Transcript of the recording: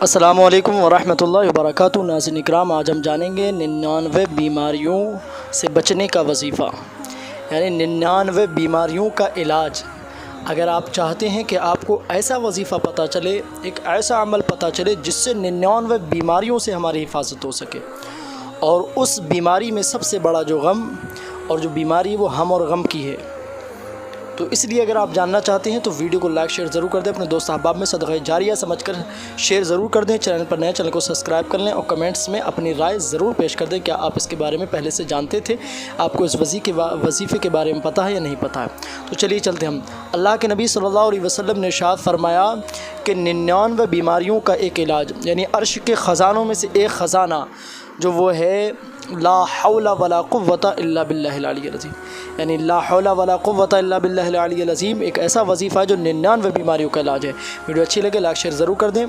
السلام علیکم ورحمۃ اللہ وبرکاتہ۔ ناظرین اکرام، آج ہم جانیں گے 99 بیماریوں سے بچنے کا وظیفہ، یعنی 99 بیماریوں کا علاج۔ اگر آپ چاہتے ہیں کہ آپ کو ایسا وظیفہ پتہ چلے، ایک ایسا عمل پتہ چلے جس سے 99 بیماریوں سے ہماری حفاظت ہو سکے، اور اس بیماری میں سب سے بڑا جو غم اور جو بیماری وہ ہم اور غم کی ہے، تو اس لیے اگر آپ جاننا چاہتے ہیں تو ویڈیو کو لائک شیئر ضرور کر دیں، اپنے دوست احباب میں صدقہ جاریہ سمجھ کر شیئر ضرور کر دیں، چینل پر نئے چینل کو سبسکرائب کر لیں، اور کمنٹس میں اپنی رائے ضرور پیش کر دیں۔ کیا آپ اس کے بارے میں پہلے سے جانتے تھے؟ آپ کو اس وظیفے کے بارے میں پتہ ہے یا نہیں پتہ ہے؟ تو چلیے چلتے ہم۔ اللہ کے نبی صلی اللہ علیہ وسلم نے ارشاد فرمایا کہ 99 بیماریوں کا ایک علاج، یعنی عرش کے خزانوں میں سے ایک خزانہ جو وہ ہے لا حول ولا قوة الا باللہ العلی العظیم، یعنی لا حول ولا قوة الا باللہ العلی العظیم ایک ایسا وظیفہ ہے جو 99 بیماریوں کا علاج ہے۔ ویڈیو اچھی لگے لائک شیئر ضرور کر دیں۔